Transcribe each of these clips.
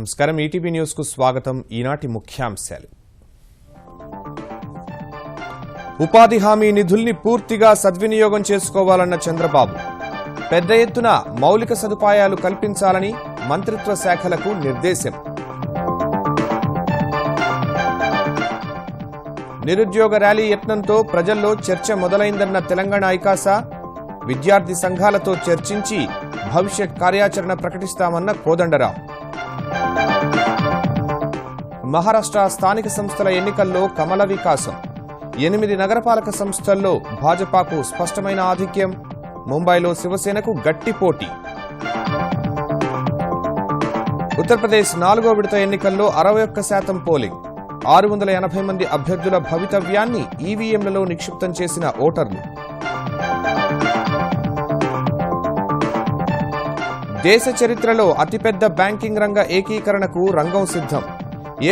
నమస్కారం ETV news కు స్వాగతం ఈనాటి ముఖ్యాంశాలు ఉపాధి హామీ నిధుల్ని పూర్తిగా సద్వినియోగం చేసుకోవాలన్న చంద్రబాబు పెద్ద ఎత్తున మౌలిక సదుపాయాలు కల్పించాలని మంత్రిత్వ శాఖలకు నిర్దేశం నిరుద్యోగ ర్యాలీ యత్నంతో ప్రజల్లో చర్చ మొదలైందన్న తెలంగాణ ఐకాస విద్యార్థి సంఘాలతో చర్చించి భవిష్యత్ కార్యాచరణ ప్రకటిస్తామన్న కోదండరాం మహారాష్ట్ర స్థానిక సంస్థల ఎన్నికల్లో కమల వికాసం 8 నగరపాలక సంస్థల్లో భాజపాకు స్పష్టమైన ఆధిక్యం ముంబైలో శివసేనకు గట్టి పోటీ ఉత్తరప్రదేశ్ 4వ విడత ఎన్నికల్లో 61% పోలింగ్ 680 మంది అభ్యర్థుల భవితవ్యాన్ని ఈవీఎంలలో నిక్షిప్తం చేసిన ఓటర్లు దేశ చరిత్రలో అతిపెద్ద బ్యాంకింగ్ రంగ ఏకీకరణకు రంగం సిద్ధం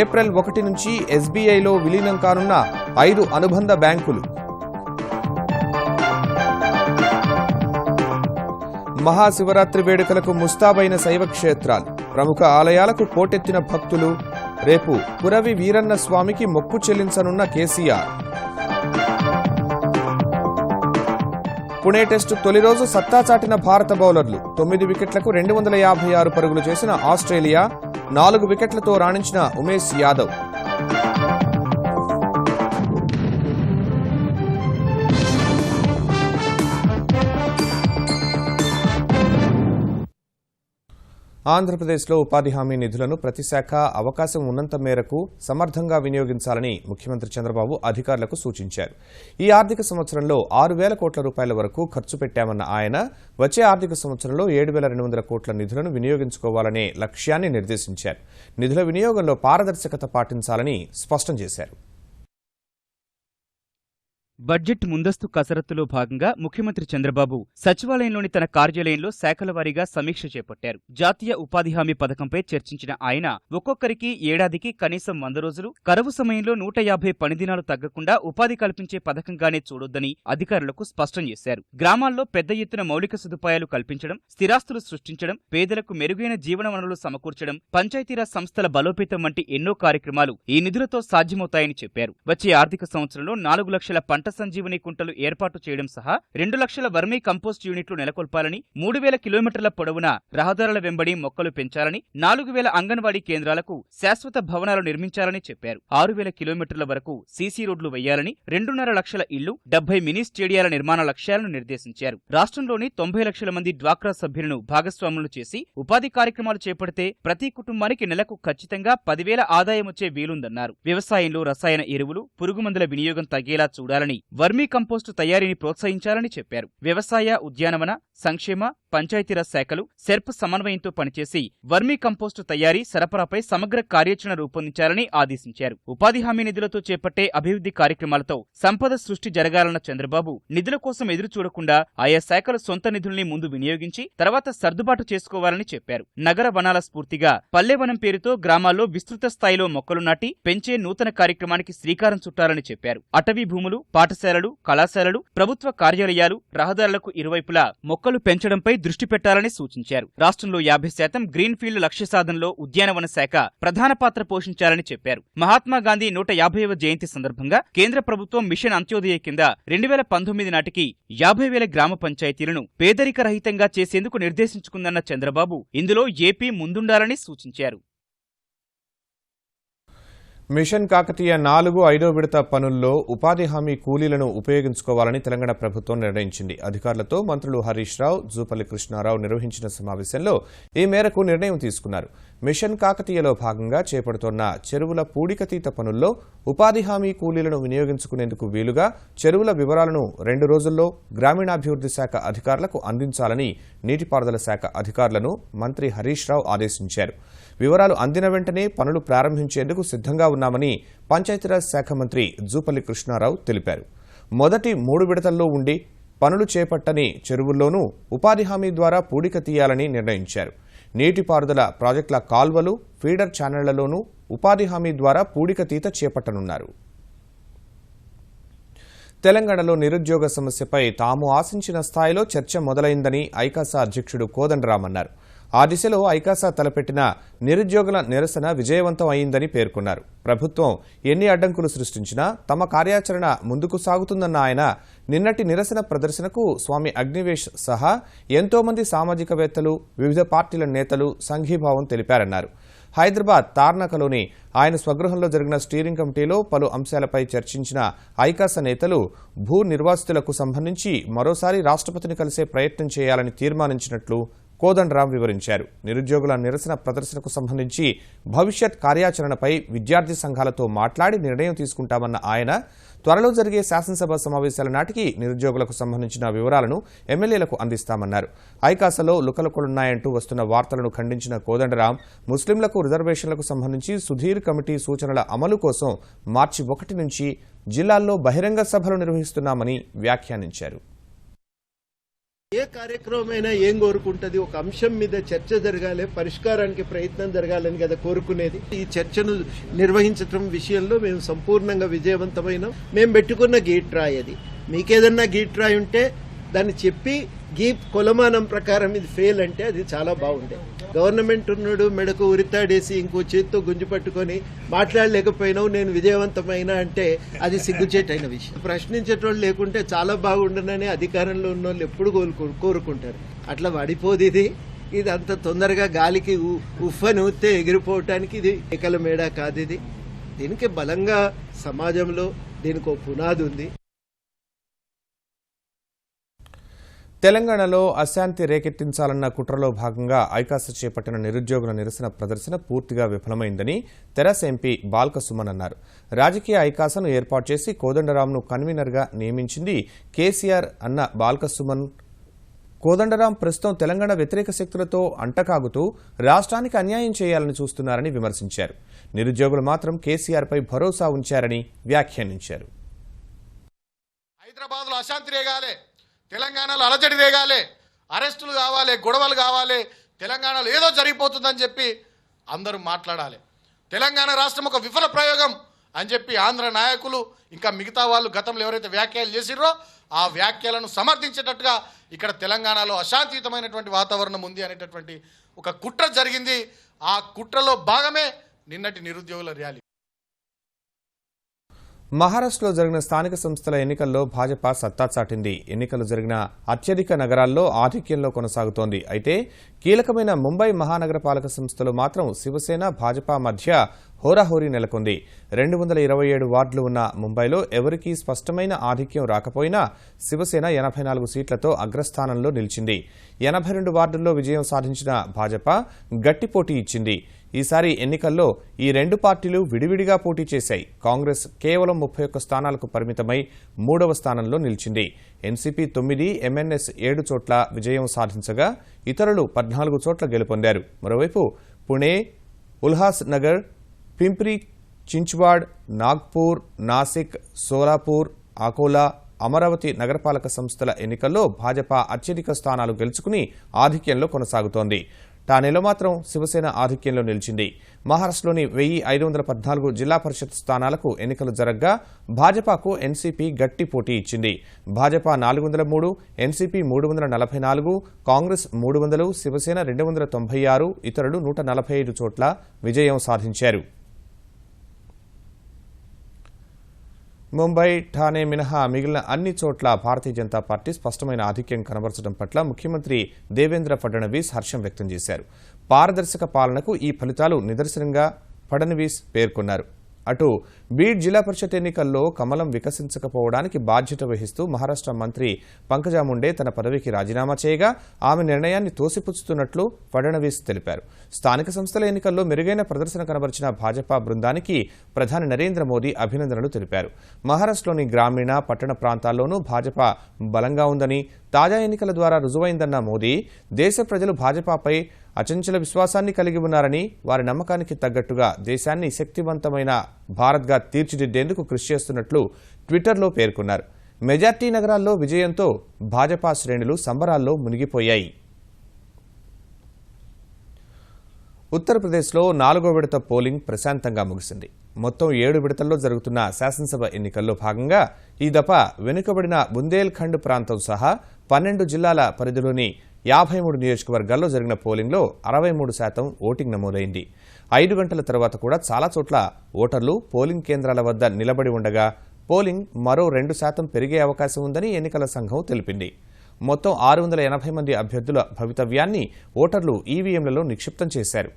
ఏప్రిల్ 1 నుంచి ఎస్బీఐలో విలీనం కానున్న 5 అనుబంధ బ్యాంకులు మహాశివరాత్రి వేడుకలకు ముస్తాబైన శైవ క్షేత్రాలు ప్రముఖ ఆలయాలకు పోటెత్తిన భక్తులు రేపు కురవి వీరన్న స్వామికి మొక్కు చెల్లించనున్న కేసీఆర్ పుణె టెస్టు తొలి రోజు సత్తా చాటిన భారత బౌలర్లు 9 వికెట్లకు 256 పరుగులు చేసిన ఆస్ట్రేలియా 4 వికెట్లతో రాణించిన ఉమేష్ యాదవ్ ఆంధ్రప్రదేశ్లో ఉపాధి హామీ నిధులను ప్రతి శాఖ అవకాశం ఉన్నంత మేరకు సమర్థంగా వినియోగించాలని ముఖ్యమంత్రి చంద్రబాబు అధికారులకు సూచించారు. ఈ ఆర్థిక సంవత్సరంలో 6,000 కోట్ల రూపాయల వరకు ఖర్చు పెట్టామన్న ఆయన వచ్చే ఆర్థిక సంవత్సరంలో 7,200 కోట్ల నిధులను వినియోగించుకోవాలనే లక్ష్యాన్ని నిర్దేశించారు. నిధుల వినియోగంలో పారదర్శకత పాటించాలని స్పష్టం చేశారు. బడ్జెట్ ముందస్తు కసరత్తులో భాగంగా ముఖ్యమంత్రి చంద్రబాబు సచివాలయంలోని తన కార్యాలయంలో శాఖల వారీగా సమీక్ష చేపట్టారు. జాతీయ ఉపాధి హామీ పథకంపై చర్చించిన ఆయన ఒక్కొక్కరికి ఏడాదికి కనీసం 100 రోజులు, కరువు సమయంలో 150 పనిదినాలు తగ్గకుండా ఉపాధి కల్పించే పథకంగానే చూడొద్దని అధికారులకు స్పష్టం చేశారు. గ్రామాల్లో పెద్ద ఎత్తున మౌలిక సదుపాయాలు కల్పించడం, స్థిరాస్తులు సృష్టించడం, పేదలకు మెరుగైన జీవన వనరులు సమకూర్చడం, పంచాయతీరాజ్ సంస్థల బలోపేతం వంటి ఎన్నో కార్యక్రమాలు ఈ నిధులతో సాధ్యమవుతాయని చెప్పారు. వచ్చే ఆర్థిక సంవత్సరంలో 4 లక్షల పంట సంజీవని కుంటలు ఏర్పాటు చేయడం సహా 2 లక్షల వర్మీ కంపోస్ట్ యూనిట్లు నెలకొల్పాలని, 3,000 కిలోమీటర్ల పొడవున రహదారుల వెంబడి మొక్కలు పెంచాలని, 4,000 అంగన్వాడీ కేంద్రాలకు శాశ్వత భవనాలు నిర్మించాలని చెప్పారు. 6,000 కిలోమీటర్ల వరకు సీసీ రోడ్లు వేయాలని, 2.5 లక్షల ఇళ్లు, 70 మినీ స్టేడియాల నిర్మాణ లక్ష్యాలను నిర్దేశించారు. రాష్ట్రంలోని 90 లక్షల మంది డ్వాక్రా సభ్యులను భాగస్వాములు చేసి ఉపాధి కార్యక్రమాలు చేపడితే ప్రతి కుటుంబానికి నెలకు ఖచ్చితంగా 10,000 ఆదాయం వచ్చే వీలుందన్నారు. వ్యవసాయంలో రసాయన ఎరువులు, పురుగుమందుల వినియోగం తగ్గేలా చూడాలని, వర్మీ కంపోస్టు తయారీని ప్రోత్సహించాలని చెప్పారు. వ్యవసాయ, ఉద్యానవన, సంక్షేమ, పంచాయతీరాజ్ శాఖలు సెర్ప్ సమన్వయంతో పనిచేసి వర్మీ కంపోస్టు తయారీ, సరఫరాపై సమగ్ర కార్యాచరణ రూపొందించాలని ఆదేశించారు. ఉపాధి హామీ నిధులతో చేపట్టే అభివృద్ధి కార్యక్రమాలతో సంపద సృష్టి జరగాలన్న చంద్రబాబు నిధుల కోసం ఎదురు చూడకుండా ఆయా శాఖలు సొంత నిధుల్ని ముందు వినియోగించి తర్వాత సర్దుబాటు చేసుకోవాలని చెప్పారు. నగర వనాల స్ఫూర్తిగా పల్లెవనం పేరుతో గ్రామాల్లో విస్తృత స్థాయిలో మొక్కలు నాటి పెంచే నూతన కార్యక్రమానికి శ్రీకారం చుట్టాలని చెప్పారు. అటవీ భూములు, పాఠశాలలు, కళాశాలలు, ప్రభుత్వ కార్యాలయాలు, రహదారులకు ఇరువైపులా మొక్కలు పెంచడంపై దృష్టి పెట్టాలని సూచించారు. రాష్ట్రంలో 50% గ్రీన్ ఫీల్డ్ లక్ష్య సాధనలో ఉద్యానవన శాఖ ప్రధాన పాత్ర పోషించాలని చెప్పారు. మహాత్మాగాంధీ 150వ జయంతి సందర్భంగా కేంద్ర ప్రభుత్వం మిషన్ అంత్యోదయ కింద 2019 నాటికి 50,000 గ్రామ పంచాయతీలను పేదరిక రహితంగా చేసేందుకు నిర్దేశించుకుందన్న చంద్రబాబు ఇందులో ఏపీ ముందుండాలని సూచించారు. మిషన్ కాకతీయ 4, 5వ విడత పనుల్లో ఉపాధి హామీ కూలీలను ఉపయోగించుకోవాలని తెలంగాణ ప్రభుత్వం నిర్ణయించింది. అధికారులతో మంత్రులు హరీష్ రావు, జూపల్లి కృష్ణారావు నిర్వహించిన సమావేశంలో ఈ మేరకు నిర్ణయం తీసుకున్నారు. మిషన్ కాకతీయలో భాగంగా చేపడుతోన్న చెరువుల పూడికతీత పనుల్లో ఉపాధి హామీ కూలీలను వినియోగించుకునేందుకు వీలుగా చెరువుల వివరాలను 2 రోజుల్లో గ్రామీణాభివృద్ధి శాఖ అధికారులకు అందించాలని నీటిపారుదల శాఖ అధికారులను మంత్రి హరీష్ రావు ఆదేశించారు. వివరాలు అందిన వెంటనే పనులు ప్రారంభించేందుకు సిద్ధంగా ఉన్నామని పంచాయతీరాజ్ శాఖ మంత్రి జూపల్లి కృష్ణారావు తెలిపారు. మొదటి 3 విడతల్లో ఉండి పనులు చేపట్టని చెరువుల్లోనూ ఉపాధి హామీ ద్వారా పూడిక తీయాలని నిర్ణయించారు. నీటిపారుదల ప్రాజెక్టుల కాల్వలు, ఫీడర్ ఛానళ్లలోనూ ఉపాధి హామీ ద్వారా పూడిక తీత చేపట్టనున్నారు. తెలంగాణలో నిరుద్యోగ సమస్యపై తాము ఆశించిన స్థాయిలో చర్చ మొదలైందని ఐకాస అధ్యక్షుడు కోదండరాం అన్నారు. ఆ దిశలో ఐకాసా తలపెట్టిన నిరుద్యోగుల నిరసన విజయవంతం అయిందని పేర్కొన్నారు. ప్రభుత్వం ఎన్ని అడ్డంకులు సృష్టించినా తమ కార్యాచరణ ముందుకు సాగుతుందన్న ఆయన నిన్నటి నిరసన ప్రదర్శనకు స్వామి అగ్నివేశ్ సహా ఎంతో మంది సామాజికవేత్తలు, వివిధ పార్టీల నేతలు సంఘీభావం తెలిపారన్నారు. హైదరాబాద్ తార్నాకలోని ఆయన స్వగృహంలో జరిగిన స్టీరింగ్ కమిటీలో పలు అంశాలపై చర్చించిన ఐకాసా నేతలు భూ నిర్వాసితులకు సంబంధించి మరోసారి రాష్ట్రపతిని కలిసే ప్రయత్నం చేయాలని తీర్మానించినట్లు కోదండరాం వివరించారు. నిరుద్యోగుల నిరసన ప్రదర్శనకు సంబంధించి భవిష్యత్ కార్యాచరణపై విద్యార్థి సంఘాలతో మాట్లాడి నిర్ణయం తీసుకుంటామన్న ఆయన త్వరలో జరిగే శాసనసభ సమావేశాల నాటికి నిరుద్యోగులకు సంబంధించిన వివరాలను ఎమ్మెల్యేలకు అందిస్తామన్నారు. ఐకాసాలో లుకలుకలున్నాయంటూ వస్తున్న వార్తలను ఖండించిన కోదండరాం ముస్లింలకు రిజర్వేషన్లకు సంబంధించి సుధీర్ కమిటీ సూచనల అమలు కోసం మార్చి 1 నుంచి జిల్లాల్లో బహిరంగ సభలు నిర్వహిస్తున్నామని వ్యాఖ్యానించారు. ఏ కార్యక్రమమైనా ఏం కోరుకుంటది, ఒక అంశం మీద చర్చ జరగాలి, పరిష్కారానికి ప్రయత్నం జరగాలని కదా కోరుకునేది. ఈ చర్చను నిర్వహించడం విషయంలో మేము సంపూర్ణంగా విజయవంతమైనాం. మేము పెట్టుకున్న గీట్ రాయి అది. మీకేదన్నా గీట్ రాయి ఉంటే దాన్ని చెప్పి కొలమానం ప్రకారం ఇది ఫెయిల్ అంటే అది చాలా బాగుండే. గవర్నమెంట్ ఉన్నాడు, మెడకు ఉరితాడేసి ఇంకో చేత్తో గుంజు పట్టుకొని మాట్లాడలేకపోయినావు, నేను విజయవంతమైనా అంటే అది సిగ్గుచేటైన విషయం. ప్రశ్నించేటోళ్ళు లేకుంటే చాలా బాగుండనని అధికారంలో ఉన్న వాళ్ళు ఎప్పుడు కోరుకుంటారు. అట్లా పడిపోదు ఇది అంత తొందరగా గాలికి ఉఫ్ఫని ఊస్తే ఎగిరిపోవటానికి ఇది ఏకల మేడ కాదు. ఇది దీనికి బలంగా సమాజంలో దీనికి పునాది ఉంది. తెలంగాణలో అశాంతి రేకెత్తించాలన్న కుట్రలో భాగంగా ఐకాసా చేపట్టిన నిరుద్యోగుల నిరసన ప్రదర్శన పూర్తిగా విఫలమైందని తెరాస ఎంపీ బాల్క సుమన్ అన్నారు. రాజకీయ ఐకాసాను ఏర్పాటు చేసి కోదండరాంను కన్వీనర్గా నియమించింది కేసీఆర్ అన్న బాల్క సుమన్, కోదండరాం ప్రస్తుతం తెలంగాణ వ్యతిరేక శక్తులతో అంటకాగుతూ రాష్ట్రానికి అన్యాయం చేయాలని చూస్తున్నారని విమర్శించారు. నిరుద్యోగులు మాత్రం కేసీఆర్పై భరోసా ఉంచారని వ్యాఖ్యానించారు. హైదరాబాద్లో అశాంతి రేగాలి, తెలంగాణలో అలజడి రేగాలి, అరెస్టులు కావాలి, గొడవలు కావాలి, తెలంగాణలో ఏదో జరిగిపోతుందని చెప్పి అందరూ మాట్లాడాలి. తెలంగాణ రాష్ట్రం ఒక విఫల ప్రయోగం అని చెప్పి ఆంధ్ర నాయకులు ఇంకా మిగతా వాళ్ళు గతంలో ఎవరైతే వ్యాఖ్యలు చేసిర్రో ఆ వ్యాఖ్యలను సమర్థించేటట్టుగా ఇక్కడ తెలంగాణలో అశాంతియుతమైనటువంటి వాతావరణం ఉంది అనేటటువంటి ఒక కుట్ర జరిగింది. ఆ కుట్రలో భాగమే నిన్నటి నిరుద్యోగుల ర్యాలీ. మహారాష్ట్రలో జరిగిన స్థానిక సంస్థల ఎన్నికల్లో భాజపా సత్తా చాటింది. ఎన్నికలు జరిగిన అత్యధిక నగరాల్లో ఆధిక్యంలో కొనసాగుతోంది. అయితే కీలకమైన ముంబై మహానగరపాలక సంస్థలో మాత్రం శివసేన, భాజపా మధ్య హోరాహోరీ నెలకొంది. 227 వార్డులు ఉన్న ముంబైలో ఎవరికీ స్పష్టమైన ఆధిక్యం రాకపోయినా శివసేన 84 సీట్లతో అగ్రస్థానంలో నిలిచింది. 82 వార్డుల్లో విజయం సాధించిన భాజపా గట్టి పోటీ ఇచ్చింది. ఈసారి ఎన్నికల్లో ఈ రెండు పార్టీలు విడివిడిగా పోటీ చేశాయి. కాంగ్రెస్ కేవలం 31 స్థానాలకు పరిమితమై 3వ స్థానంలో నిలిచింది. ఎన్సీపీ 9, ఎంఎన్ఎస్ 7 చోట్ల విజయం సాధించగా ఇతరులు 14 చోట్ల గెలుపొందారు. మరోవైపు పుణే, ఉల్హాస్ నగర్, పింప్రి చించ్వాడ్, నాగ్పూర్, నాసిక్, సోలాపూర్, అకోలా, అమరావతి నగరపాలక సంస్థల ఎన్నికల్లో భాజపా అత్యధిక స్థానాలు గెలుచుకుని ఆధిక్యంలో కొనసాగుతోంది. ఠానేలో మాత్రం శివసేన ఆధిక్యంలో నిలిచింది. మహారాష్ట్రలోని 1514 జిల్లా పరిషత్ స్థానాలకు ఎన్నికలు జరగ్గా భాజపాకు ఎన్సీపీ గట్టి పోటీ ఇచ్చింది. భాజపా 403, ఎన్సీపీ 344, కాంగ్రెస్ 300, శివసేన 296, ఇతరులు 145 చోట్ల విజయం సాధించారు. ముంబై, ఠానే మినహా మిగిలిన అన్ని చోట్ల భారతీయ జనతా పార్టీ స్పష్టమైన ఆధిక్యం కనబరచడం పట్ల ముఖ్యమంత్రి దేవేంద్ర ఫడ్నవీస్ హర్షం వ్యక్తం చేశారు. పారదర్శక పాలనకు ఈ ఫలితాలు నిదర్శనంగా ఫడ్నవీస్ పేర్కొన్నారు. అటు బీడ్ జిల్లా పరిషత్ ఎన్నికల్లో కమలం వికసించకపోవడానికి బాధ్యత వహిస్తూ మహారాష్ట్ర మంత్రి పంకజా ముండే తన పదవికి రాజీనామా చేయగా ఆమె నిర్ణయాన్ని తోసిపుచ్చుతున్నట్లు ఫడ్నవీస్ తెలిపారు. స్థానిక సంస్థల ఎన్నికల్లో మెరుగైన ప్రదర్శన కనబరిచిన భాజపా బృందానికి ప్రధాని నరేంద్ర మోదీ అభినందనలు తెలిపారు. మహారాష్ట్రలోని గ్రామీణ, పట్టణ ప్రాంతాల్లోనూ భాజపా బలంగా ఉందని తాజా ఎన్నికల ద్వారా రుజువైందన్న మోదీ దేశ ప్రజలు భాజపాపై అచంచల విశ్వాసాన్ని కలిగి ఉన్నారని, వారి నమ్మకానికి తగ్గట్టుగా దేశాన్ని శక్తివంతమైన భారత్గా తీర్చిదిద్దేందుకు కృషి చేస్తున్నట్లు ట్విట్టర్లో పేర్కొన్నారు. మెజార్టీ నగరాల్లో విజయంతో భాజపా శ్రేణులు సంబరాల్లో మునిగిపోయాయి. ఉత్తరప్రదేశ్లో 4వ విడత పోలింగ్ ప్రశాంతంగా ముగిసింది. మొత్తం 7 విడతల్లో జరుగుతున్న శాసనసభ ఎన్నికల్లో భాగంగా ఈ దఫా వెనుకబడిన బుందేల్ఖండ్ ప్రాంతం సహా 12 జిల్లాల పరిధిలోని 53 నియోజకవర్గాల్లో జరిగిన పోలింగ్లో 63% ఓటింగ్ నమోదైంది. 5 గంటల తర్వాత కూడా చాలా చోట్ల ఓటర్లు పోలింగ్ కేంద్రాల వద్ద నిలబడి ఉండగా పోలింగ్ మరో 2% పెరిగే అవకాశం ఉందని ఎన్నికల సంఘం తెలిపింది. మొత్తం 680 మంది అభ్యర్థుల భవితవ్యాన్ని ఓటర్లు ఈవీఎంలలో నిక్షిప్తం చేశారు.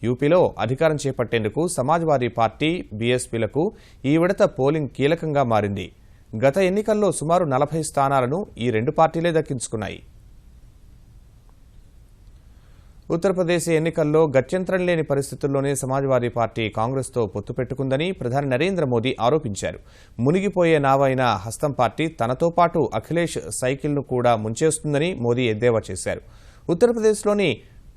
యూపీలో అధికారం చేపట్టేందుకు సమాజ్వాదీ పార్టీ, బీఎస్పీలకు ఈ విడత పోలింగ్ కీలకంగా మారింది. గత ఎన్నికల్లో సుమారు 40 స్థానాలను ఈ రెండు పార్టీలే దక్కించుకున్నాయి. ఉత్తరప్రదేశ్ ఎన్నికల్లో గత్యంతరం లేని పరిస్థితుల్లోనే సమాజ్వాదీ పార్టీ కాంగ్రెస్తో పొత్తు పెట్టుకుందని ప్రధాని నరేంద్ర మోదీ ఆరోపించారు. మునిగిపోయే నావైన హస్తం పార్టీ తనతో పాటు అఖిలేష్ సైకిల్ను కూడా ముంచేస్తుందని మోదీ ఎద్దేవా చేశారు. ఉత్తరప్రదేశ్లోని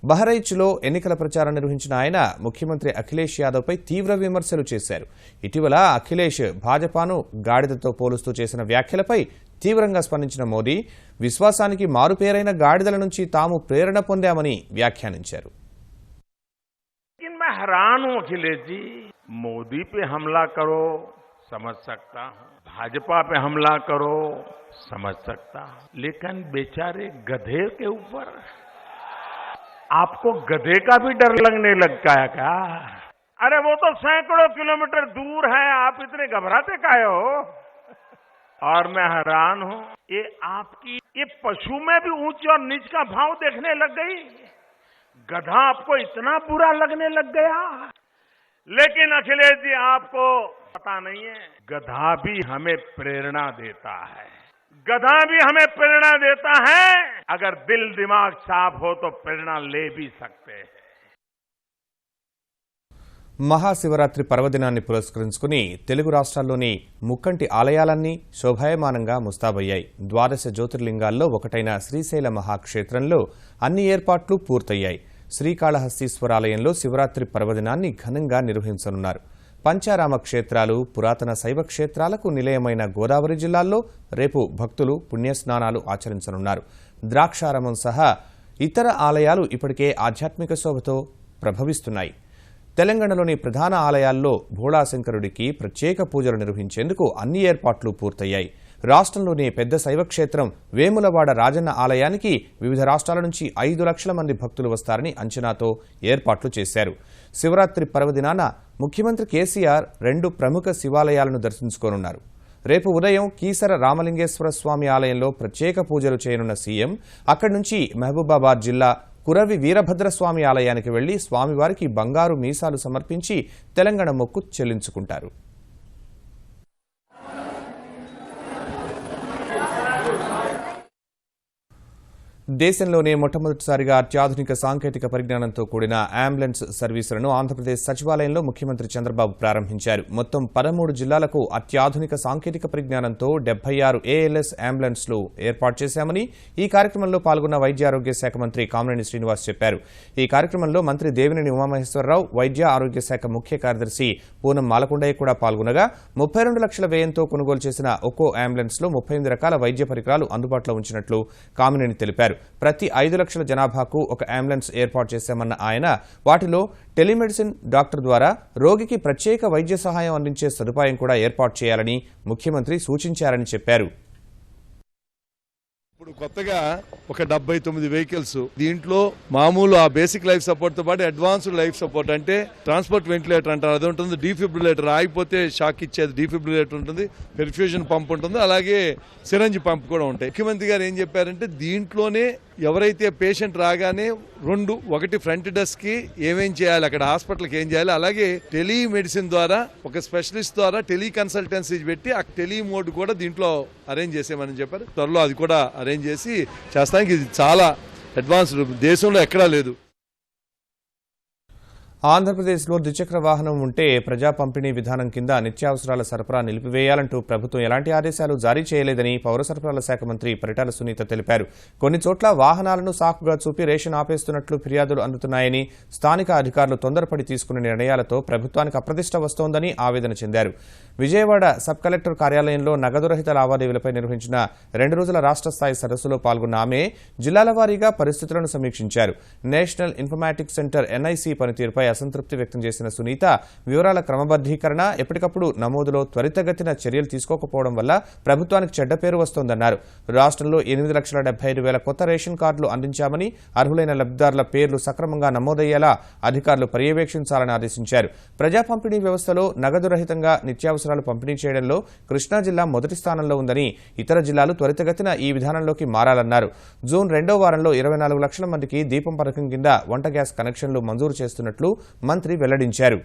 బహరైచ్లో ఎన్నికల ప్రచారం నిర్వహించిన ఆయన ముఖ్యమంత్రి అఖిలేష్ యాదవ్పై తీవ్ర విమర్శలు చేశారు. ఇటీవల అఖిలేష్ భాజపాను గాడిదతో పోలుస్తూ చేసిన వ్యాఖ్యలపై తీవ్రంగా స్పందించిన మోదీ విశ్వాసానికి మారుపేరైన గాడిదల నుంచి తాము ప్రేరణ పొందామని వ్యాఖ్యానించారు. हैरान हूं अखिलेश जी, मोदी पे हमला करो समझ सकता हूं, भाजपा पे हमला करो समझ सकता हूं, लेकिन बेचारे गधे के ऊपर आपको गधे का भी डर लगने लग गया क्या? अरे वो तो सैकड़ों किलोमीटर दूर है, आप इतने घबराते काहे हो? और मैं हैरान हूं, ये आपकी ये पशु में भी ऊंच और नीच का भाव देखने लग गई। गधा आपको इतना बुरा लगने लग गया। लेकिन अखिलेश जी आपको पता नहीं है, गधा भी हमें प्रेरणा देता है, गधा भी हमें प्रेरणा देता है। अगर दिल दिमाग साफ हो तो प्रेरणा ले भी सकते हैं। మహాశివరాత్రి పర్వదినాన్ని పురస్కరించుకుని తెలుగు రాష్ట్రాల్లోని ముక్కంటి ఆలయాలన్నీ శోభాయమానంగా ముస్తాబయ్యాయి. 12 జ్యోతిర్లింగాల్లో ఒకటైన శ్రీశైల మహాక్షేత్రంలో అన్ని ఏర్పాట్లు పూర్తయ్యాయి. శ్రీకాళహస్తీశ్వరాలయంలో శివరాత్రి పర్వదినాన్ని ఘనంగా నిర్వహించనున్నారు. పంచారామ క్షేత్రాలు, పురాతన శైవ క్షేత్రాలకు నిలయమైన గోదావరి జిల్లాల్లో రేపు భక్తులు పుణ్యస్నానాలు ఆచరించనున్నారు. ద్రాక్షారామం సహా ఇతర ఆలయాలు ఇప్పటికే ఆధ్యాత్మిక శోభతో ప్రభవిస్తున్నాయి. తెలంగాణలోని ప్రధాన ఆలయాల్లో భోళాశంకరుడికి ప్రత్యేక పూజలు నిర్వహించేందుకు అన్ని ఏర్పాట్లు పూర్తయ్యాయి. రాష్ట్రంలోని పెద్ద శైవక్షేత్రం వేములవాడ రాజన్న ఆలయానికి వివిధ రాష్ట్రాల నుంచి 5 లక్షల మంది భక్తులు వస్తారని అంచనాతో ఏర్పాట్లు చేశారు. శివరాత్రి పర్వదినాన ముఖ్యమంత్రి కేసీఆర్ 2 ప్రముఖ శివాలయాలను దర్శించుకోనున్నారు. రేపు ఉదయం కీసర రామలింగేశ్వర స్వామి ఆలయంలో ప్రత్యేక పూజలు చేయనున్న సీఎం అక్కడి నుంచి మహబూబాబాద్ జిల్లా కురవి వీరభద్రస్వామి ఆలయానికి వెళ్లి స్వామివారికి బంగారు మీసాలు సమర్పించి తెలంగాణ మొక్కు చెల్లించుకుంటారు. దేశంలోనే మొట్టమొదటిసారిగా అత్యాధునిక సాంకేతిక పరిజ్ఞానంతో కూడిన అంబులెన్స్ సర్వీసులను ఆంధ్రప్రదేశ్ సచివాలయంలో ముఖ్యమంత్రి చంద్రబాబు ప్రారంభించారు. మొత్తం 13 జిల్లాలకు అత్యాధునిక సాంకేతిక పరిజ్ఞానంతో 76 ఏఎల్ఎస్ అంబులెన్స్లు ఏర్పాటు చేశామని ఈ కార్యక్రమంలో పాల్గొన్న వైద్య ఆరోగ్య శాఖ మంత్రి కామినేని శ్రీనివాస్ చెప్పారు. ఈ కార్యక్రమంలో మంత్రి దేవినేని ఉమామహేశ్వరరావు, వైద్య ఆరోగ్య శాఖ ముఖ్య కార్యదర్శి పూనం మాలకొండయ్య కూడా పాల్గొనగా 32 లక్షల వ్యయంతో కొనుగోలు చేసిన ఒక్కో అంబులెన్స్లో 38 రకాల వైద్య పరికరాలు అందుబాటులో ఉంచినట్లు కామినేని తెలిపారు. ప్రతి 5 లక్షల జనాభాకు ఒక అంబులెన్స్ ఏర్పాటు చేశామన్న ఆయన వాటిలో టెలిమెడిసిన్ డాక్టర్ ద్వారా రోగికి ప్రత్యేక వైద్య సహాయం అందించే సదుపాయం కూడా ఏర్పాటు చేయాలని ముఖ్యమంత్రి సూచించారని చెప్పారు. ఇప్పుడు కొత్తగా ఒక 79 వెహికల్స్, దీంట్లో మామూలు ఆ బేసిక్ లైఫ్ సపోర్ట్ తో పాటు అడ్వాన్స్డ్ లైఫ్ సపోర్ట్ అంటే ట్రాన్స్పోర్ట్ వెంటిలేటర్ అంటారు, అది ఉంటుంది. డీఫిబ్రిలేటర్, ఆగిపోతే షాక్ ఇచ్చేది డీఫిబ్రిలేటర్ ఉంటుంది, పెర్ఫ్యూజన్ పంప్ ఉంటుంది, అలాగే సిరంజి పంప్ కూడా ఉంటాయి. ముఖ్యమంత్రి గారు ఏం చెప్పారంటే దీంట్లోనే ఎవరైతే పేషెంట్ రాగానే ఒకటి ఫ్రంట్ డెస్క్ కి ఏమేం చేయాలి, అక్కడ హాస్పిటల్కి ఏం చేయాలి, అలాగే టెలిమెడిసిన్ ద్వారా ఒక స్పెషలిస్ట్ ద్వారా టెలికన్సల్టెన్సీ పెట్టి ఆ టెలి మోడ్ కూడా దీంట్లో అరేంజ్ చేసేమని చెప్పారు. త్వరలో అది కూడా అరేంజ్ చేసి చేస్తానికి ఇది చాలా అడ్వాన్స్డ్, దేశంలో ఎక్కడా లేదు. ఆంధ్రప్రదేశ్లో ద్విచక్ర వాహనం ఉంటే ప్రజా పంపిణీ విధానం కింద నిత్యావసరాల సరఫరా నిలిపివేయాలంటూ ప్రభుత్వం ఎలాంటి ఆదేశాలు జారీ చేయలేదని పౌర సరఫరాల శాఖ మంత్రి పరిటాల సునీత తెలిపారు. కొన్ని చోట్ల వాహనాలను సాకుగా చూపి రేషన్ ఆపేస్తున్నట్లు ఫిర్యాదులు అందుతున్నాయని, స్థానిక అధికారులు తొందరపడి తీసుకున్న నిర్ణయాలతో ప్రభుత్వానికి అప్రతిష్ట వస్తోందని ఆవేదన చెందారు. విజయవాడ సబ్ కలెక్టర్ కార్యాలయంలో నగదు రహిత లావాదేవీలపై నిర్వహించిన 2 రోజుల రాష్ట్ర స్థాయి సదస్సులో పాల్గొన్న ఆమె జిల్లాల వారీగా పరిస్థితులను సమీక్షించారు. నేషనల్ ఇన్ఫర్మాటిక్స్ సెంటర్ ఎన్ఐసి పనితీరుపై అసంతృప్తి వ్యక్తం చేసిన సునీత వివరాల క్రమబద్దీకరణ, ఎప్పటికప్పుడు నమోదులో త్వరితగతిన చర్యలు తీసుకోకపోవడం వల్ల ప్రభుత్వానికి చెడ్డ పేరు వస్తోందన్నారు. రాష్ట్రంలో 8,75,000 కొత్త రేషన్ కార్డులు అందించామని, అర్హులైన లబ్ధిదారుల పేర్లు సక్రమంగా నమోదయ్యేలా అధికారులు పర్యవేక్షించాలని ఆదేశించారు. ప్రజా పంపిణీ వ్యవస్థలో నగదు రహితంగా నిత్యావసరాలు పంపిణీ చేయడంలో కృష్ణా జిల్లా మొదటి స్థానంలో ఉందని, ఇతర జిల్లాలు త్వరితగతిన ఈ విధానంలోకి మారాలన్నారు. జూన్ 2వ వారంలో 24 లక్షల మందికి దీపం పథకం కింద వంట గ్యాస్ కనెక్షన్లు మంజూరు చేస్తున్నట్లు మంత్రి వెల్లడించారు.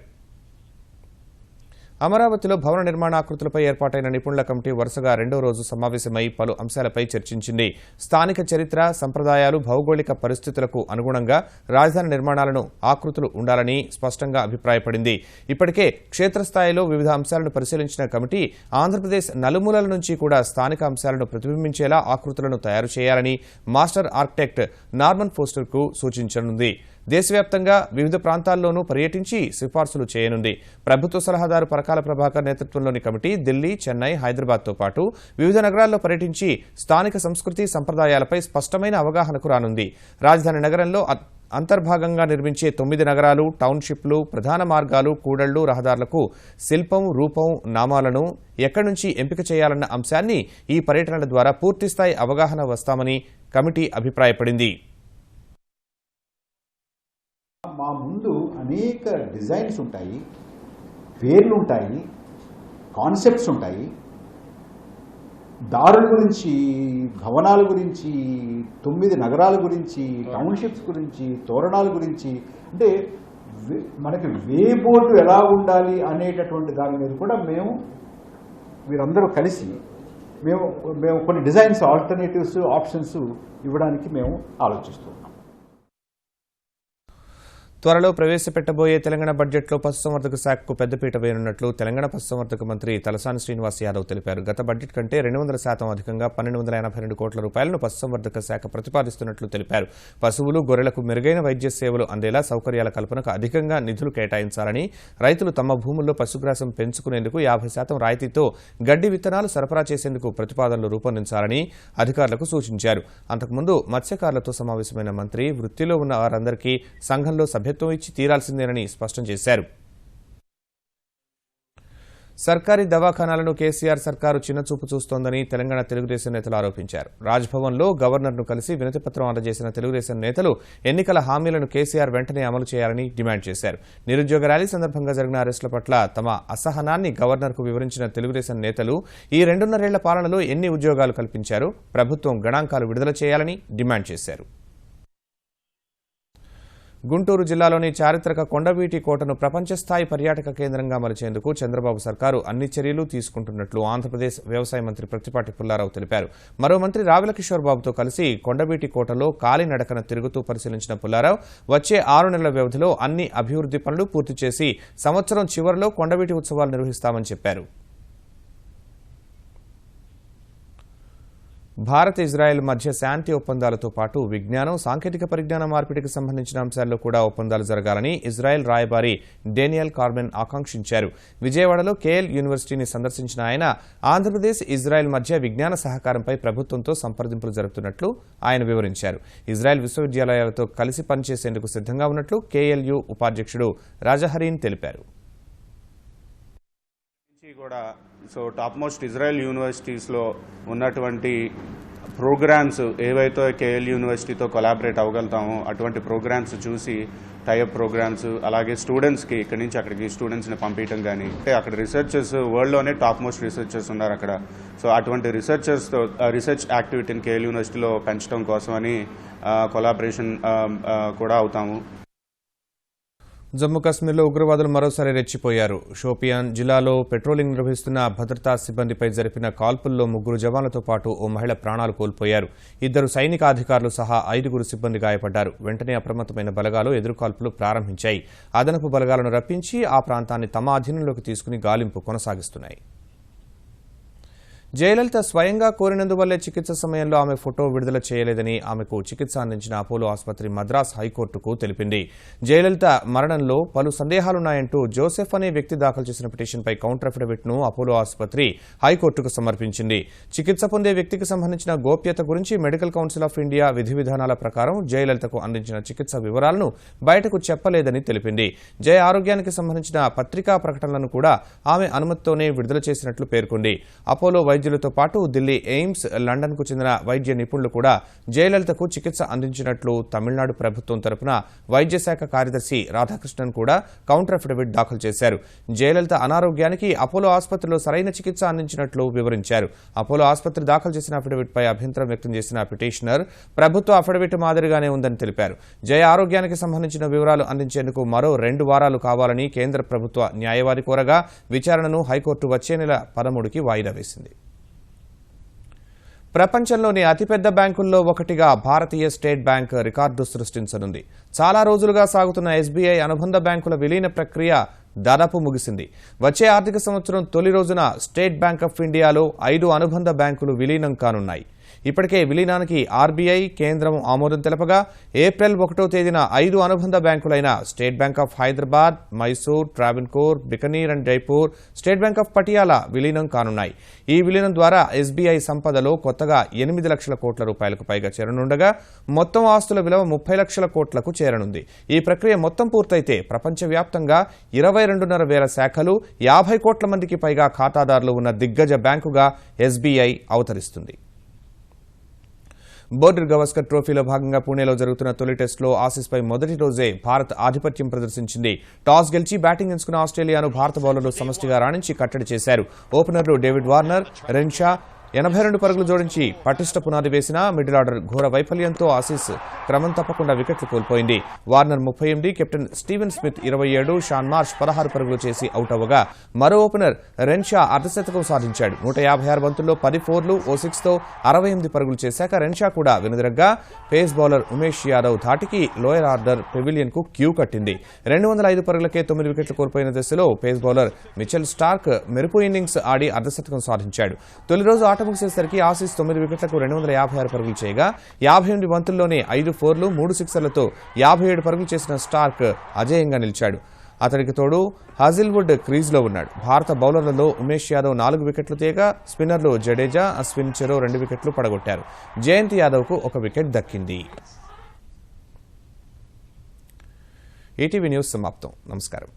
అమరావతిలో భవన నిర్మాణ ఆకృతులపై ఏర్పాటైన నిపుణుల కమిటీ వరుసగా 2వ రోజు సమావేశమై పలు అంశాలపై చర్చించింది. స్థానిక చరిత్ర, సంప్రదాయాలు, భౌగోళిక పరిస్థితులకు అనుగుణంగా రాజధాని నిర్మాణాలను ఆకృతులు ఉండాలని స్పష్టంగా అభిప్రాయపడింది. ఇప్పటికే క్షేత్రస్థాయిలో వివిధ అంశాలను పరిశీలించిన కమిటీ ఆంధ్రప్రదేశ్ నలుమూలల నుంచి కూడా స్థానిక అంశాలను ప్రతిబింబించేలా ఆకృతులను తయారు చేయాలని మాస్టర్ ఆర్కిటెక్ట్ నార్మన్ ఫోస్టర్కు సూచించనుంది. దేశవ్యాప్తంగా వివిధ ప్రాంతాల్లోనూ పర్యటించి సిఫార్సులు చేయనుంది. ప్రభుత్వ సలహాదారు పరకాల ప్రభాకర్ నేతృత్వంలోని కమిటీ ఢిల్లీ, చెన్నై, హైదరాబాద్తో పాటు వివిధ నగరాల్లో పర్యటించి స్థానిక సంస్కృతి, సంప్రదాయాలపై స్పష్టమైన అవగాహనకు రానుంది. రాజధాని నగరంలో అంతర్భాగంగా నిర్మించే 9 నగరాలు, టౌన్షిప్లు, ప్రధాన మార్గాలు, కూడళ్లు, రహదారులకు శిల్పం, రూపం, నామాలను ఎక్కడి నుంచి ఎంపిక చేయాలన్న అంశాన్ని ఈ పర్యటనల ద్వారా పూర్తిస్థాయి అవగాహన వస్తామని కమిటీ అభిప్రాయపడింది. మా ముందు అనేక డిజైన్స్ ఉంటాయి, పేర్లు ఉంటాయి, కాన్సెప్ట్స్ ఉంటాయి, దారుల గురించి, భవనాల గురించి, 9 నగరాల గురించి, టౌన్షిప్స్ గురించి, తోరణాల గురించి, అంటే మనకి వే బోర్డు ఎలా ఉండాలి అనేటటువంటి దాని మీద కూడా వీరందరూ కలిసి మేము కొన్ని డిజైన్స్, ఆల్టర్నేటివ్స్, ఆప్షన్స్ ఇవ్వడానికి మేము ఆలోచిస్తున్నాం. త్వరలో ప్రవేశపెట్టబోయే తెలంగాణ బడ్జెట్లో పశుసంవర్ధక శాఖకు పెద్దపీట వేయనున్నట్లు తెలంగాణ పశుసంవర్ధక మంత్రి తలసాని శ్రీనివాస్ యాదవ్ తెలిపారు. గత బడ్జెట్ కంటే 200% అధికంగా 1,282 కోట్ల రూపాయలను పశుసంవర్ధక శాఖ ప్రతిపాదిస్తున్నట్లు తెలిపారు. పశువులు, గొర్రెలకు మెరుగైన వైద్య సేవలు అందేలా సౌకర్యాల కల్పనకు అధికంగా నిధులు కేటాయించాలని, రైతులు తమ భూముల్లో పశుగ్రాసం పెంచుకునేందుకు 50% రాయితీతో గడ్డి విత్తనాలు సరఫరా చేసేందుకు ప్రతిపాదనలు రూపొందించాలని అధికారులకు సూచించారు. అంతకుముందు మత్స్యకారులతో సమావేశమైన మంత్రి వృత్తిలో ఉన్న వారందరికీ సంఘంలో సభ్యత్వం ఇచ్చి తీరాల్సిందేనని స్పష్టం చేశారు. సర్కారీ దవాఖానాలను కేసీఆర్ సర్కారు చిన్నచూపు చూస్తోందని తెలంగాణ తెలుగుదేశం నేతలు ఆరోపించారు. రాజ్భవన్లో గవర్నర్ను కలిసి వినతిపత్రం అందజేసిన తెలుగుదేశం నేతలు ఎన్నికల హామీలను కేసీఆర్ వెంటనే అమలు చేయాలని డిమాండ్ చేశారు. నిరుద్యోగ ర్యాలీ సందర్భంగా జరిగిన అరెస్టుల పట్ల తమ అసహనాన్ని గవర్నర్కు వివరించిన తెలుగుదేశం నేతలు ఈ 2.5 ఏళ్ల పాలనలో ఎన్ని ఉద్యోగాలు కల్పించారో ప్రభుత్వం గణాంకాలు విడుదల చేయాలని డిమాండ్ చేశారు. గుంటూరు జిల్లాలోని చారిత్రక కొండవీటి కోటను ప్రపంచస్థాయి పర్యాటక కేంద్రంగా మలిచేందుకు చంద్రబాబు సర్కారు అన్ని చర్యలు తీసుకుంటున్నట్లు ఆంధ్రప్రదేశ్ వ్యవసాయ మంత్రి ప్రత్తిపాటి పుల్లారావు తెలిపారు. మరో మంత్రి రావెల కిషోర్ బాబుతో కలిసి కొండవీటి కోటలో కాలినడకన తిరుగుతూ పరిశీలించిన పుల్లారావు వచ్చే 6 నెలల వ్యవధిలో అన్ని అభివృద్ధి పనులు పూర్తి చేసి సంవత్సరం చివరిలో కొండవీటి ఉత్సవాలు నిర్వహిస్తామని చెప్పారు. భారత్, ఇజ్రాయెల్ మధ్య శాంతి ఒప్పందాలతో పాటు విజ్ఞానం, సాంకేతిక పరిజ్ఞాన మార్పిడికి సంబంధించిన అంశాల్లో కూడా ఒప్పందాలు జరగాలని ఇజ్రాయెల్ రాయబారి డేనియల్ కార్మెన్ ఆకాంక్షించారు. విజయవాడలో కేఎల్ యూనివర్సిటీని సందర్శించిన ఆయన ఆంధ్రప్రదేశ్, ఇజ్రాయెల్ మధ్య విజ్ఞాన సహకారంపై ప్రభుత్వంతో సంప్రదింపులు జరుపుతున్నట్లు ఆయన వివరించారు. ఇజ్రాయెల్ విశ్వవిద్యాలయాలతో కలిసి పనిచేసేందుకు సిద్ధంగా ఉన్నట్లు కేఎల్యూ ఉపాధ్యక్షుడు రాజహరీన్ తెలిపారు. సో టాప్ మోస్ట్ ఇజ్రాయెల్ యూనివర్సిటీస్లో ఉన్నటువంటి ప్రోగ్రామ్స్ ఏవైతే కేఎల్ యూనివర్సిటీతో కొలాబరేట్ అవ్వగలుగుతామో అటువంటి ప్రోగ్రామ్స్ చూసి టైఅప్ ప్రోగ్రామ్స్, అలాగే స్టూడెంట్స్కి ఇక్కడి నుంచి అక్కడికి స్టూడెంట్స్ని పంపించడం కానీ, అంటే అక్కడ రీసెర్చర్స్ వరల్డ్లోనే టాప్ మోస్ట్ రీసెర్చర్స్ ఉన్నారు అక్కడ. సో అటువంటి రీసెర్చర్స్తో రీసెర్చ్ యాక్టివిటీని కేఎల్ యూనివర్సిటీలో పెంచడం కోసమని కొలాబరేషన్ కూడా అవుతాము. జమ్మూ కాశ్మీర్లో ఉగ్రవాదులు మరోసారి రెచ్చిపోయారు. షోపియాన్ జిల్లాలో పెట్రోలింగ్ నిర్వహిస్తున్న భద్రతా సిబ్బందిపై జరిపిన కాల్పుల్లో 3 జవాన్లతో పాటు ఓ మహిళ ప్రాణాలు కోల్పోయారు. 2 సైనిక అధికారులు సహా 5 సిబ్బంది గాయపడ్డారు. వెంటనే అప్రమత్తమైన బలగాలు ఎదురుకాల్పులు ప్రారంభించాయి. అదనపు బలగాలను రప్పించి ఆ ప్రాంతాన్ని తమ అధీనంలోకి తీసుకుని గాలింపు కొనసాగిస్తున్నాయి. జయలలిత స్వయంగా కోరినందువల్లే చికిత్స సమయంలో ఆమె ఫోటో విడుదల చేయలేదని ఆమెకు చికిత్స అందించిన అపోలో ఆసుపత్రి మద్రాస్ హైకోర్టుకు తెలిపింది. జయలలిత మరణంలో పలు సందేహాలున్నాయంటూ జోసెఫ్ అనే వ్యక్తి దాఖలు చేసిన పిటిషన్పై కౌంటర్ అఫిడవిట్ను అపోలో ఆసుపత్రి హైకోర్టుకు సమర్పించింది. చికిత్స పొందే వ్యక్తికి సంబంధించిన గోప్యత గురించి మెడికల్ కౌన్సిల్ ఆఫ్ ఇండియా విధి విధానాల ప్రకారం జయలలితకు అందించిన చికిత్స వివరాలను బయటకు చెప్పలేదని తెలిపింది. జయ ఆరోగ్యానికి సంబంధించిన పత్రికా ప్రకటనలను కూడా ఆమె అనుమతితోనే విడుదల చేసినట్లు పేర్కొంది. అపోలో వైద్యులతో పాటు ఢిల్లీ ఎయిమ్స్, లండన్కు చెందిన వైద్య నిపుణులు కూడా జయలలితకు చికిత్స అందించినట్లు తమిళనాడు ప్రభుత్వం తరపున వైద్య శాఖ కార్యదర్శి రాధాకృష్ణన్ కూడా కౌంటర్ అఫిడవిట్ దాఖలు చేశారు. జయలలిత అనారోగ్యానికి అపోలో ఆసుపత్రిలో సరైన చికిత్స అందించినట్లు వివరించారు. అపోలో ఆసుపత్రి దాఖలు చేసిన అఫిడవిట్పై అభ్యంతరం వ్యక్తం చేసిన పిటిషనర్ ప్రభుత్వ అఫిడవిట్ మాదిరిగానే ఉందని తెలిపారు. జయ ఆరోగ్యానికి సంబంధించిన వివరాలు అందించేందుకు మరో 2 వారాలు కావాలని కేంద్ర ప్రభుత్వ న్యాయవాది కోరగా విచారణను హైకోర్టు వచ్చే నెల 13కి వాయిదా వేసింది. ప్రపంచంలోని అతిపెద్ద బ్యాంకుల్లో ఒకటిగా భారతీయ స్టేట్ బ్యాంక్ రికార్డు సృష్టించనుంది. చాలా రోజులుగా సాగుతున్న ఎస్బీఐ అనుబంధ బ్యాంకుల విలీన ప్రక్రియ దాదాపు ముగిసింది. వచ్చే ఆర్థిక సంవత్సరం తొలి రోజున స్టేట్ బ్యాంక్ ఆఫ్ ఇండియాలో 5 అనుబంధ బ్యాంకులు విలీనం కానున్నాయి. ఇప్పటికే విలీనానికి ఆర్బీఐ కేంద్రం ఆమోదం తెలపగా ఏప్రిల్ 1వ తేదీన 5 అనుబంధ బ్యాంకులైన State Bank of Hyderabad, Mysore, Travancore, Bikaner and Jaipur, State Bank of Patiala విలీనం కానున్నాయి. ఈ విలీనం ద్వారా ఎస్బీఐ సంపదలో కొత్తగా 8 లక్షల కోట్ల రూపాయలకు పైగా చేరనుండగా మొత్తం ఆస్తుల విలువ 30 లక్షల కోట్లకు చేరనుంది. ఈ ప్రక్రియ మొత్తం పూర్తయితే ప్రపంచవ్యాప్తంగా 22.5 వేల శాఖలు, 50 కోట్ల మందికి పైగా ఖాతాదారులు ఉన్న దిగ్గజ బ్యాంకుగా ఎస్బీఐ అవతరిస్తుంది. బోర్డర్ గవాస్కర్ ట్రోఫీలో భాగంగా పుణేలో జరుగుతున్న తొలి టెస్టులో ఆసీస్పై మొదటి రోజే భారత్ ఆధిపత్యం ప్రదర్శించింది. టాస్ గెలిచి బ్యాటింగ్ ఎంచుకున్న ఆస్ట్రేలియాను భారత బౌలర్లు సమష్టిగా రాణించి కట్టడి చేశారు. ఓపెనర్లు డేవిడ్ వార్నర్, రెన్షా 82 పరుగులు జోడించి పటిష్ట పునాది వేసిన మిడిల్ ఆర్డర్ ఘోర వైఫల్యంతో ఆసీస్ క్రమం తప్పకుండా వికెట్లు కోల్పోయింది. Warner 38, captain Steven Smith 27, Shaun Marsh 16 పరుగులు చేసి అవుట్ అవ్వగా మరో ఓపెనర్ రెన్షా అర్ధశతకం సాధించాడు. 156 బంతుల్లో 10 ఫోర్లు, ఓ 6తో 68 పరుగులు చేశాక రెన్షా కూడా వెనుదిరగ్గా పేస్ బౌలర్ ఉమేష్ యాదవ్ ధాటికి లోయర్ ఆర్డర్ పెవిలియన్ కు క్యూ కట్టింది. 205 పరుగులకే 9 వికెట్లు కోల్పోయిన దశలో పేస్ బౌలర్ మిచెల్ స్టార్క్ మెరుపు ఇన్నింగ్స్ ఆడి అర్ధశతకం సాధించాడు. తొలి రోజు ఆట ముగిసేసరికి ఆసీస్ 9 వికెట్లకు 256 పరుగులు చేయగా 58 బంతుల్లోనే 5 ఫోర్లు, 3 సిక్సర్లతో 57 పరుగులు చేసిన స్టార్క్ అజేయంగా నిలిచాడు. అతడికి తోడు హాజిల్వుడ్ క్రీజ్లో ఉన్నాడు. భారత బౌలర్లలో ఉమేష్ యాదవ్ 4 వికెట్లు తీయగా స్పిన్నర్లు జడేజా, అశ్విన్ చెరో 2 వికెట్లు పడగొట్టారు. జయంత్ యాదవ్కు 1 వికెట్ దక్కింది. ఈటీవీ న్యూస్ సమాప్తం. నమస్కారం.